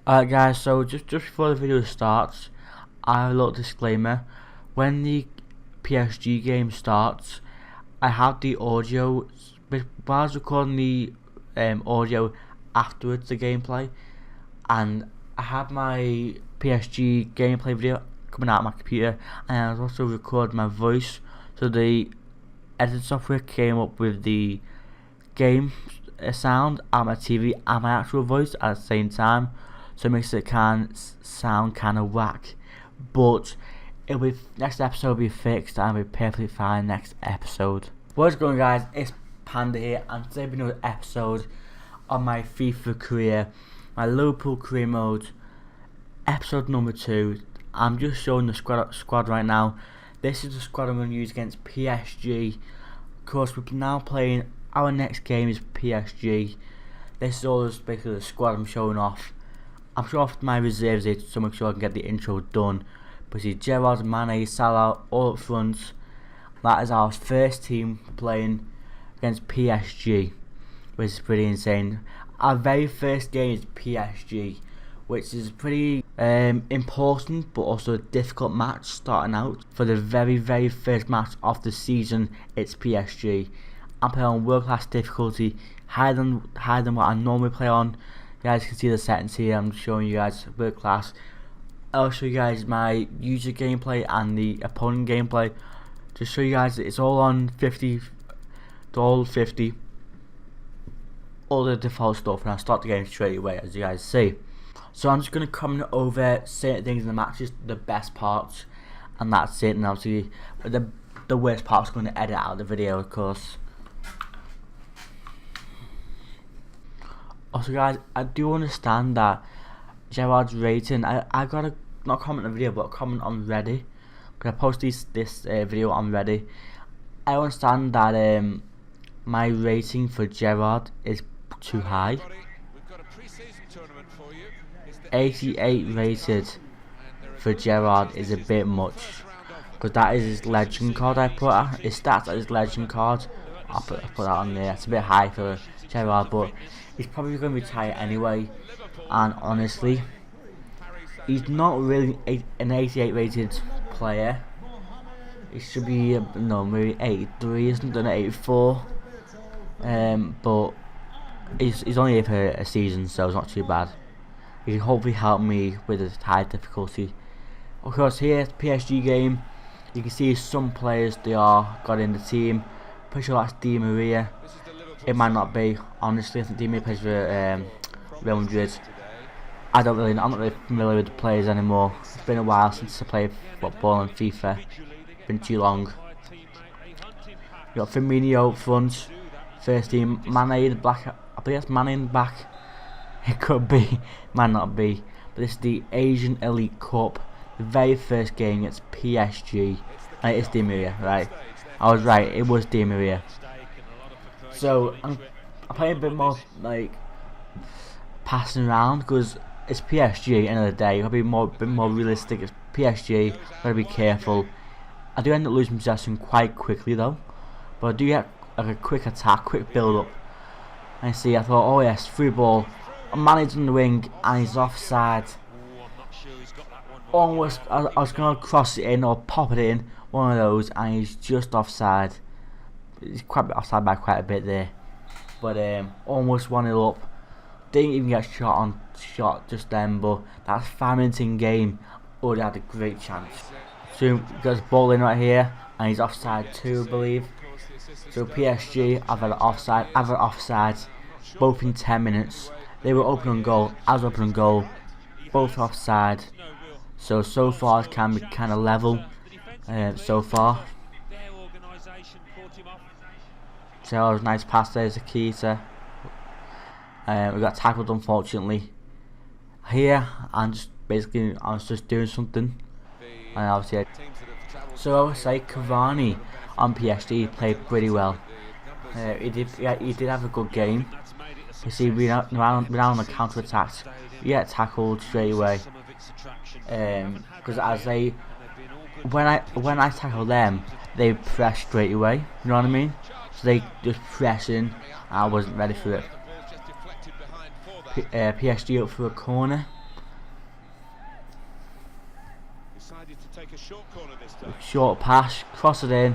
Alright guys, so just before the video starts, I have a little disclaimer. When the PSG game starts, I have the audio, but I was recording the audio afterwards the gameplay, and I have my PSG gameplay video coming out of my computer, and I was also recording my voice, so the editing software came up with the game sound and my TV and my actual voice at the same time, so it makes it sound kind of whack. But next episode will be fixed and will be perfectly fine next episode. What's going on, guys? It's Panda here, and today will be another episode of my FIFA career, my Liverpool Career Mode, episode number 2. I'm just showing the squad right now. This is the squad I'm going to use against PSG. Of course, we're now playing. Our next game is PSG. This is all just basically the squad I'm showing off. I'm showing off my reserves here to make sure I can get the intro done. But see, Xherdan, Mané, Salah all up front. That is our first team playing against PSG, which is pretty insane. Our very first game is PSG, which is pretty important but also a difficult match starting out. For the very first match of the season, it's PSG. I'm playing on world class difficulty, higher than what I normally play on. You guys can see the settings here. I'm showing you guys world class. I'll show you guys my user gameplay and the opponent gameplay. Just show you guys that it's all on 50, all 50, all the default stuff, and I'll start the game straight away, as you guys see. So I'm just going to comment over certain things in the matches, the best parts, and that's it. And obviously the worst part's going to edit out the video, of course. Also guys, I do understand that Xherdan's rating, I got a, not comment on the video, but a comment on Reddit, because I posted this video on Reddit. I understand that my rating for Xherdan is too high. 88 rated for Xherdan is a bit much, because that is his legend card I put out, his stats at his legend card. I'll put that on there. It's a bit high for Xherdan, but he's probably going to retire anyway, and honestly, he's not really an 88 rated player. He should be no, maybe 83, isn't it? 84. But he's only here for a season, so it's not too bad. He can hopefully help me with his high difficulty. Of course, here PSG game, you can see some players they are got in the team. Pretty sure that's Di Maria. It might not be, honestly. I think Di Maria plays for Real Madrid. I'm not really familiar with the players anymore. It's been a while since I played football and FIFA. It's been too long. You got Fabinho up front, first team. Mané in the back. I believe that's Mané in the back. It could be, might not be. But this is the Asian Elite Cup, the very first game against PSG. And it's Di Maria, right? I was right. It was Di Maria. So I'm playing a bit more like passing around because it's PSG. End of the day, I'll be a bit more realistic. It's PSG. Gotta be careful. I do end up losing possession quite quickly though, but I do get like a quick attack, quick build up. And see, I thought, oh yes, free ball. I'm managed on the wing and he's offside. Almost, I was gonna cross it in or pop it in, one of those, and he's just offside. He's quite offside by quite a bit there, but almost 1-0 up. Didn't even get shot just then, but that's 5 minutes in game. Already had a great chance. So he got his ball in right here, and he's offside too, I believe. So PSG, I've had offside, both in 10 minutes. They were open on goal, I was open on goal, both offside. So far it can be kind of level. So far. So that was a nice pass there to Keïta. We got tackled unfortunately. Here I was just doing something, and obviously so I would say Cavani on PSG played pretty well. He did have a good game. You see, we're on the counter attack. We get tackled straight away. Because when I tackle them, they press straight away. You know what I mean? So they just press in. I wasn't ready for it. PSG up for a corner. Short pass, cross it in,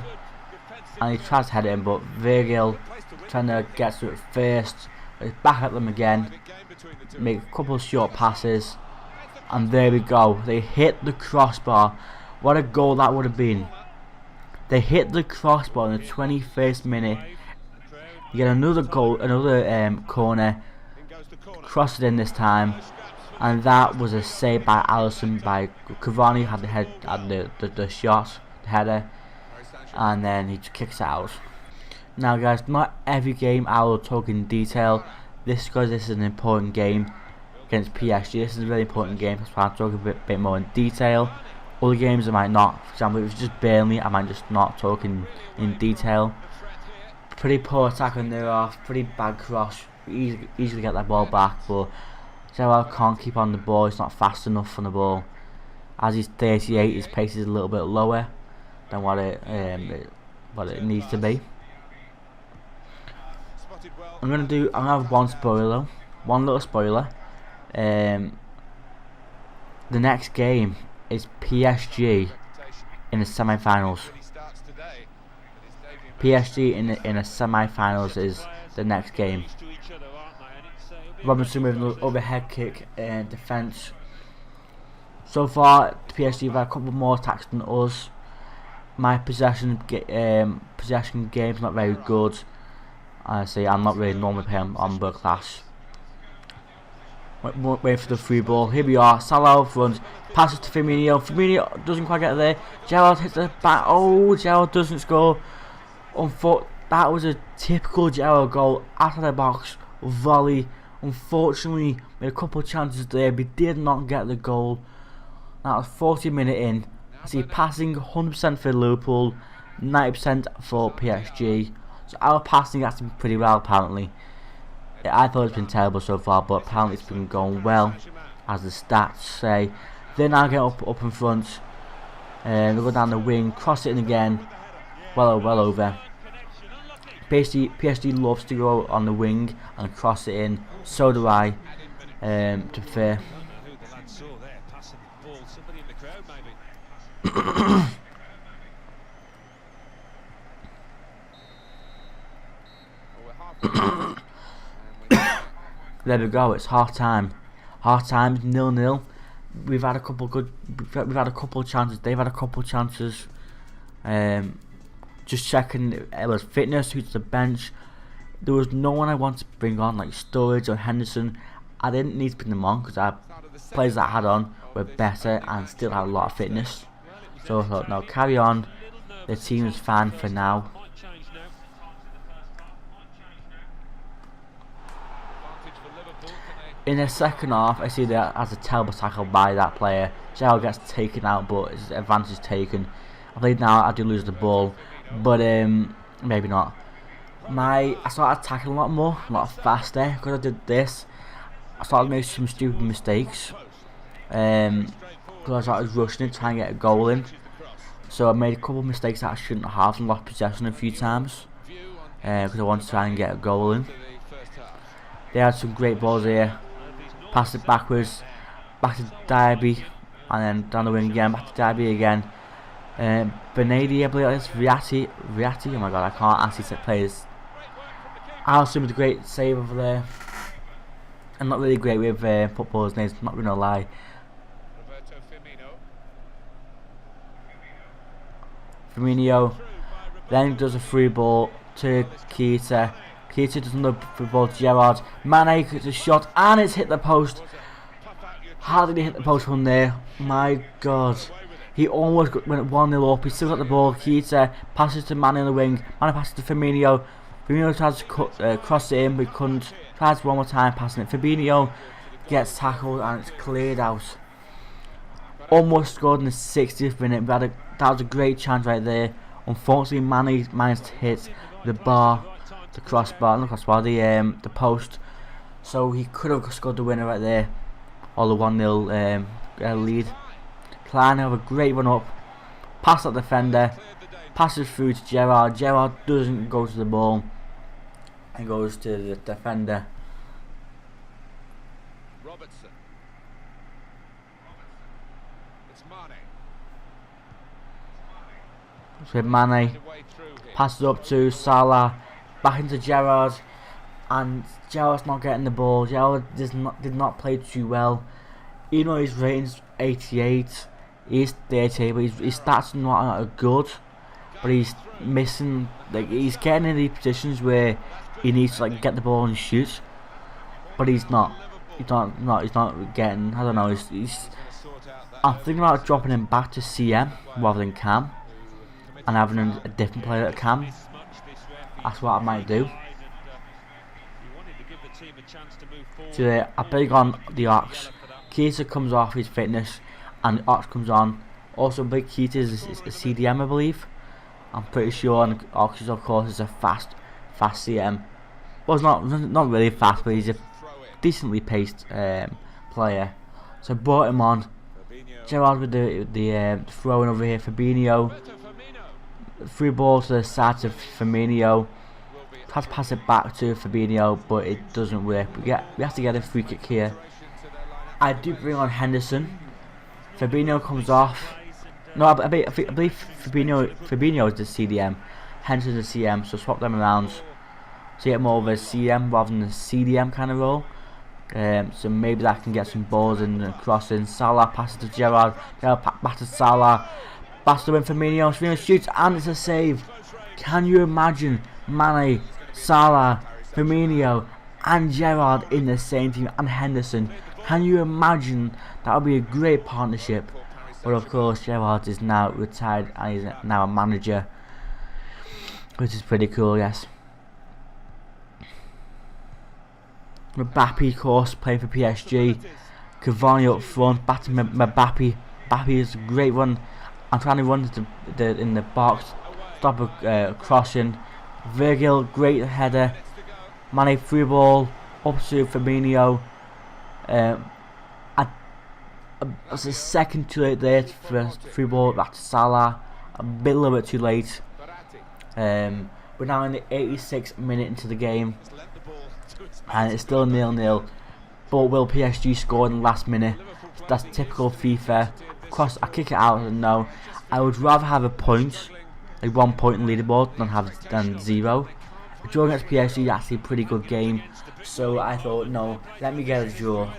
and he tries to head it in, but Virgil trying to get to it first. He's back at them again, make a couple of short passes, and there we go. They hit the crossbar. What a goal that would have been. They hit the crossbar in the 21st minute. You get another goal, another corner, cross it in this time, and that was a save by Alisson. By Cavani had the head, had the shot, the header, and then he just kicks it out. Now, guys, not every game I will talk in detail. This because this is an important game against PSG. This is a really important game. That's why I'm talking a bit more in detail. Other games I might not. For example, if it's just Burnley, I might just not talk in detail. Pretty poor attack on their half, pretty bad cross. Easily get that ball back, but Gerrard can't keep on the ball. He's not fast enough on the ball. As he's 38, his pace is a little bit lower than what it needs to be. I'm gonna have one little spoiler. The next game is PSG in the semi-finals. PSG in the semi-finals is the next game. Robertson with an overhead kick and defence. So far, the PSG have had a couple more attacks than us. My possession game's not very good. Honestly, I'm not really normally playing on world class. Wait for the free ball. Here we are. Salah front. Passes to Fabinho. Fabinho doesn't quite get there. Gerrard hits the back. Oh, Gerrard doesn't score. That was a typical Gerrard goal. Out of the box. Volley. Unfortunately, made a couple of chances there. We did not get the goal. That was 40 minutes in. I see passing 100% for Liverpool. 90% for PSG. So our passing has been pretty well apparently. I thought it's been terrible so far, but apparently it's been going well, as the stats say. Then I get up in front, and we go down the wing, cross it in again, well over. PSG loves to go on the wing and cross it in. So do I. To be fair. There we go. It's half time. Half time 0-0. We've had a couple of chances. They've had a couple of chances. Just checking. It was fitness. Who's the bench? There was no one I wanted to bring on like Sturridge or Henderson. I didn't need to bring them on because our players that I had on were better and still had a lot of fitness. So I thought, no, carry on. The team is fine for now. In the second half, I see that as a terrible tackle by that player. Gerrard gets taken out, but his advantage is taken. I believe now I do lose the ball, but maybe not. I started tackling a lot faster because I did this. I started making some stupid mistakes. Because I started rushing it, trying to get a goal in. So I made a couple of mistakes that I shouldn't have and lost possession a few times. Because I wanted to try and get a goal in. They had some great balls here. Passed it backwards, back to Derby, and then down the wing again, back to Derby again. Benadi, I believe it's Viatti, oh my god, I can't actually set players. Alisson with a great save over there. I'm not really great with footballers' names, I'm not going to lie. Firmino then does a free ball to Keïta. Keïta does another free ball to Gerrard. Mané gets a shot and it's hit the post. How did he hit the post from there? My god. He almost went 1-0 up. He still got the ball. Keïta passes to Mané on the wing. Mané passes to Firmino. Firmino tries to cross it in, but he couldn't. Tries one more time passing it. Fabinho gets tackled and it's cleared out. Almost scored in the 60th minute. That was a great chance right there. Unfortunately, Mané managed to hit the bar. The crossbar, the post, so he could have scored the winner right there, or the 1-0 lead. Clyne have a great run up, pass that defender, passes through to Gerrard. Gerrard doesn't go to the ball and goes to the defender. Robertson. It's Mané. So Mané passes up to Salah, back into Xherdan, and Xherdan's not getting the ball. Xherdan did not play too well. Even though his rating's 88, he's 38, but his stats are not good. But he's missing, like, he's getting in these positions where he needs to like get the ball and shoot, but he's not getting. I don't know. I'm thinking about dropping him back to CM rather than Cam, and having a different player at Cam. That's what I might do. So I big on the Ox. Keïta comes off his fitness, and the Ox comes on. Also, big Keïta is a CDM, I believe. I'm pretty sure, and Ox of course is a fast CM. Well, it's not really fast, but he's a decently paced player. So I brought him on. Xherdan with the throwing over here. Fabinho, free ball to the side to Fabinho. Had to pass it back to Fabinho, but it doesn't work. We have to get a free kick here. I do bring on Henderson. Fabinho comes off. No, I believe Fabinho is the CDM. Henderson is the CM, so swap them around. So get more of a CM rather than a CDM kind of role. So maybe that can get some balls in and crossing. Salah passes to Xherdan. Back to Salah. Passes to Fabinho. Fabinho shoots and it's a save. Can you imagine Mané, Salah, Fabinho and Xherdan in the same team, and Henderson? Can you imagine? That would be a great partnership. But of course Xherdan is now retired and he's now a manager, which is pretty cool, yes. Mbappe, of course, playing for PSG. Cavani up front, back to Mbappe. Mbappe is a great run. I'm trying to run in the box, stop a crossing. Virgil, great header. Mané free ball up to Fabinho. It's a second too late there for free ball back to Salah. A little bit too late. We're now in the 86th minute into the game, and it's still 0-0. But will PSG score in the last minute? That's typical FIFA. I kick it out and no. I would rather have a point, like 1 point in leaderboard, than 0. A draw against PSG is actually a pretty good game, so I thought no, let me get a draw.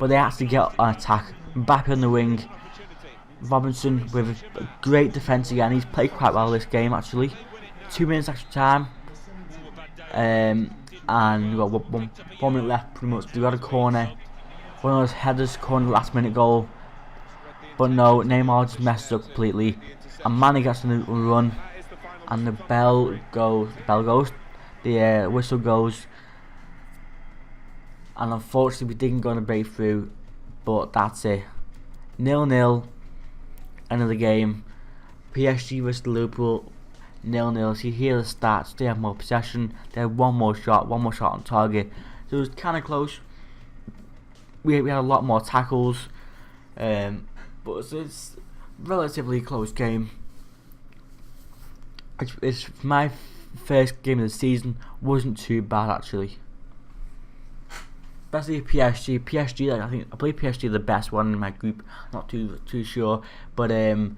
But they actually get an attack. Mbappe on the wing. Robertson with a great defence again. He's played quite well this game actually. 2 minutes extra time. And we've got 1 minute left pretty much. We got a corner. One of those headers, corner, last minute goal. But no, Neymar just messed up completely. And Mané gets on the run. And the bell goes. The whistle goes. And unfortunately we didn't go on a breakthrough. But that's it. 0-0. End of the game. PSG vs Liverpool. 0-0. So you hear the stats. They have more possession. They had one more shot on target. So it was kind of close. We had a lot more tackles. But it's a relatively close game. It's my first game of the season. Wasn't too bad actually. Especially PSG, like I believe PSG are the best one in my group. Not too sure, but a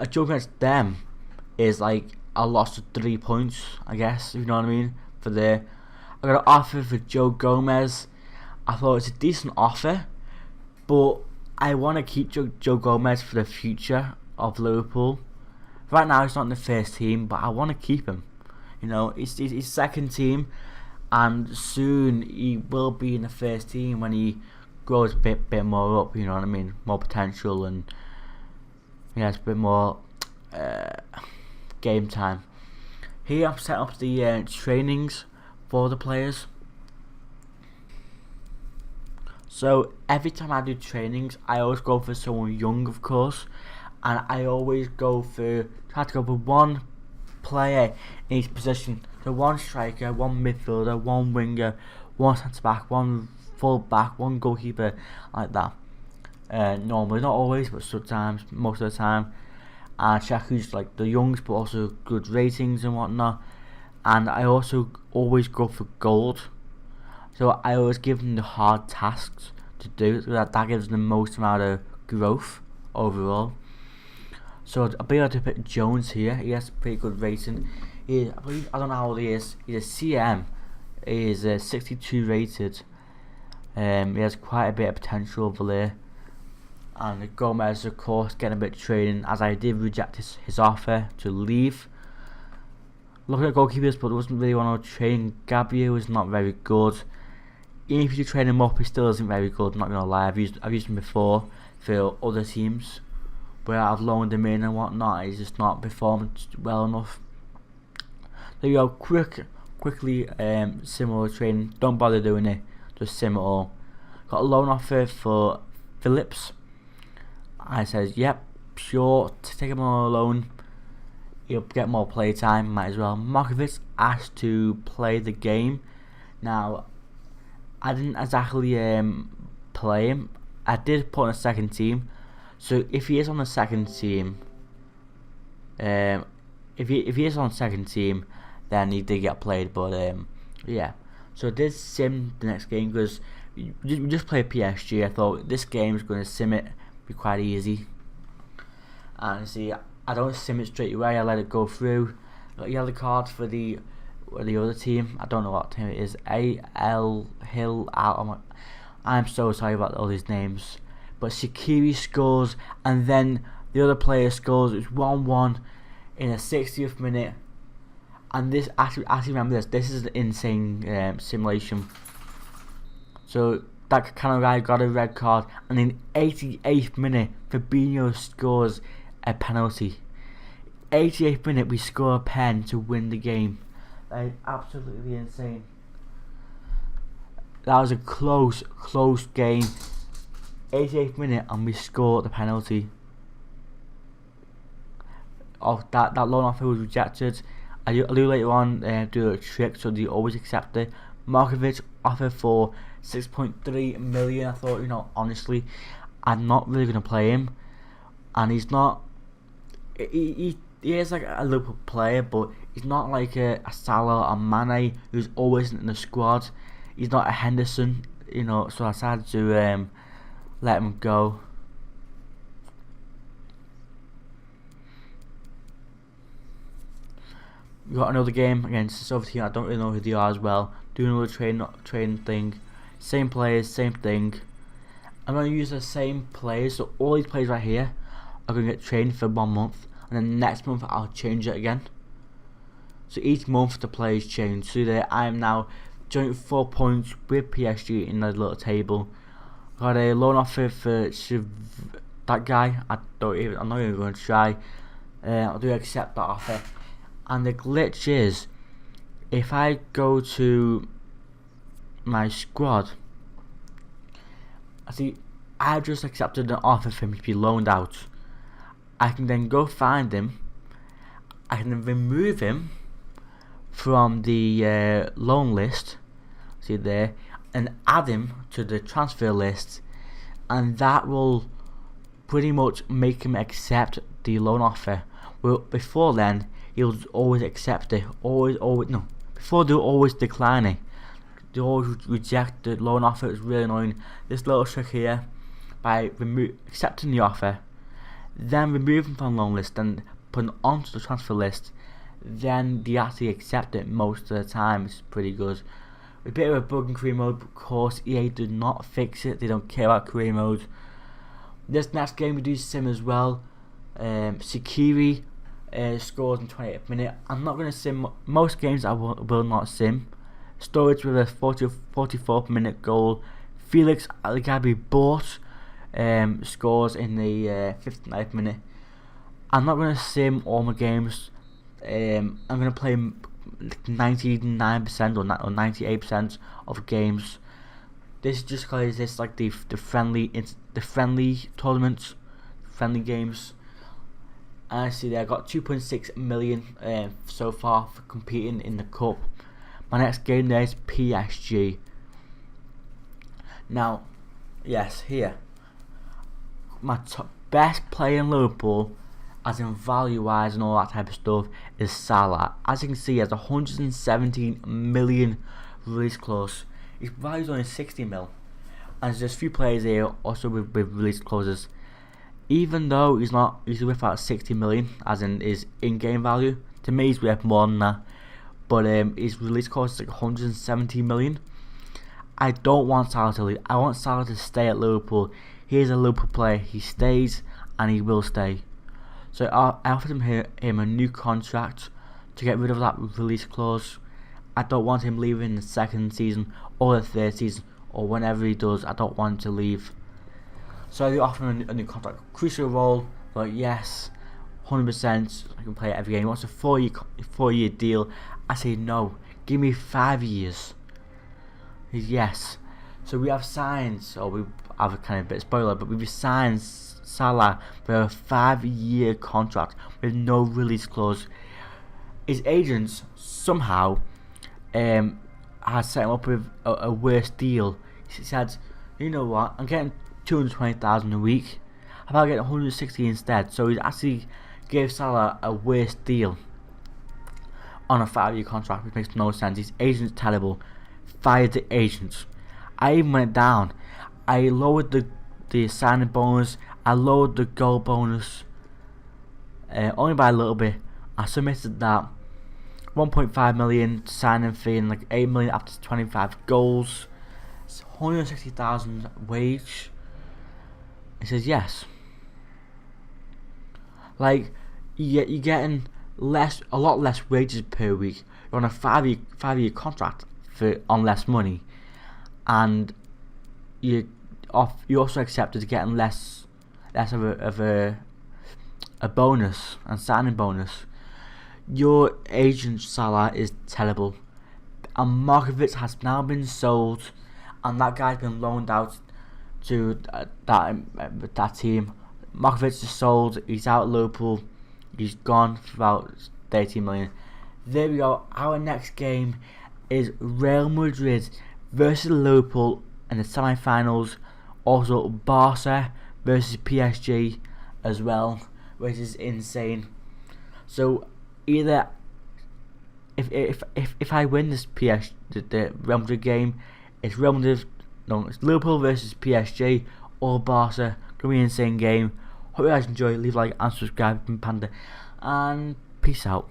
joke against them is like a loss of 3 points, I guess, if you know what I mean. I got an offer for Joe Gomez. I thought it's a decent offer, but I want to keep Joe Gomez for the future of Liverpool. Right now he's not in the first team, but I want to keep him. You know, it's his second team. And soon he will be in the first team when he grows a bit more up, you know what I mean, more potential and it's a bit more game time. Here I've set up the trainings for the players. So every time I do trainings, I always go for someone young, of course, and I always try to go for one player in each position. So one striker, one midfielder, one winger, one centre back, one full back, one goalkeeper, like that. Normally, not always, but sometimes, most of the time. And check who's like the youngs, but also good ratings and whatnot. And I also always go for gold. So I always give them the hard tasks to do. So that gives them the most amount of growth overall. So I'll be able to pick Jones here. He has a pretty good rating. I believe, I don't know how old he is. He's a CM. He is 62 rated. He has quite a bit of potential over there. And Gomez, of course, getting a bit of training, as I did reject his offer to leave. Looking at goalkeepers, but doesn't really want to train. Gabriel is not very good. Even if you train him up, he still isn't very good. I'm not gonna lie. I've used him before for other teams where I've loaned him in and whatnot. He's just not performed well enough. There you go. Quickly, similar training. Don't bother doing it. Just sim it all. Got a loan offer for Phillips. I says, yep, sure. Take him on a loan. He'll get more play time. Might as well. Markovic asked to play the game. Now, I didn't exactly play him. I did put on a second team. So if he is on the second team, if he is on second team, then he did get played. But yeah. So I did sim the next game because we just played PSG. I thought this game is going to sim it, be quite easy. And see, I don't sim it straight away. I let it go through. Got a yellow card for the other team. I don't know what team it is. A.L. Hill. I'm so sorry about all these names. But Shaqiri scores, and then the other player scores. It's 1-1 in the 60th minute. And this, actually remember this. This is an insane simulation. So that kind of guy got a red card, and in 88th minute, Fabinho scores a penalty. 88th minute, we score a pen to win the game. That is absolutely insane. That was a close game. 88th minute, and we scored the penalty. Oh, that loan offer was rejected. I do later on do a trick, so they always accept it. Markovic offered for 6.3 million. I thought, honestly, I'm not really gonna play him, and he's not. He is like a Liverpool player, but he's not like a Salah or Mané who's always in the squad. He's not a Henderson, So I decided to let him go. We got another game against this other team. I don't really know who they are as well. Doing another training thing. Same players, same thing. I'm going to use the same players. So all these players right here are going to get trained for 1 month. And then next month I'll change it again. So each month the players change. So there I am now joint 4 points with PSG in the little table. Got a loan offer for that guy. I'm not even going to try. I'll do accept that offer. And the glitch is, if I go to my squad, I've just accepted an offer for him to be loaned out. I can then go find him. I can then remove him from the loan list. See there, and add him to the transfer list, and that will pretty much make him accept the loan offer. Well, before then, he'll always accept it. No. Before they'll always decline it. They always reject the loan offer. It's really annoying. This little trick here, by accepting the offer, then removing from the loan list and putting onto the transfer list, then they actually accept it most of the time. It's pretty good. A bit of a bug in career mode, of course. EA did not fix it. They don't care about career mode. This next game we do sim as well. Shaqiri scores in 28th minute. I'm not going to sim most games. I will not sim. Storage with a 44th minute goal. Felix Algabi bought scores in the 59th minute. I'm not going to sim all my games. I'm going to play 99% or 98% of games. This is just because it's like the friendly tournaments, friendly games. And I see there I got 2.6 million so far for competing in the cup. My next game there is PSG. Now, yes, here my best player in Liverpool, as in value wise and all that type of stuff, is Salah. As you can see, he has 117 million release clause. His value is only 60 mil, and there's a few players here also with release clauses. even though he's worth about 60 million, as in his in-game value. To me, he's worth more than that. But his release cost is like 170 million. I don't want Salah to leave. I want Salah to stay at Liverpool. He is a Liverpool player. He stays and he will stay. So I offered him a new contract to get rid of that release clause. I don't want him leaving the second season or the third season or whenever he does. I don't want him to leave. So I offer him a new contract. Crucial role, but yes, 100%. I can play it every game. He wants a 4-year deal. I say no. Give me 5 years. Yes. So we have signed, or we have a kind of bit of spoiler, but we've signed Salah for a 5-year contract with no release clause. His agents somehow has set him up with a worse deal. He said, you know what, I'm getting 220,000 a week. How about getting 160 instead? So he's actually gave Salah a worse deal on a 5-year contract, which makes no sense. His agent's terrible. Fired the agents. I even went down. I lowered the signing bonus. I lowered the goal bonus. Only by a little bit. I submitted that. 1.5 million signing fee and like 8 million after 25 goals. It's 160,000 wage. It says yes. Like you're getting a lot less wages per week. You're on a 5-year contract on less money, and you also accepted getting less of a bonus and signing bonus. Your agent Salah is terrible, and Markovic has now been sold, and that guy's been loaned out to that team. Markovic is sold. He's out at Liverpool. He's gone for about 30 million. There we go. Our next game is Real Madrid versus Liverpool in the semi-finals. Also Barca versus PSG as well, which is insane. So either if I win this the Real Madrid game, it's it's Liverpool versus PSG or Barca. Gonna be an insane game. Hope you guys enjoy. Leave a like and subscribe, Panda, and peace out.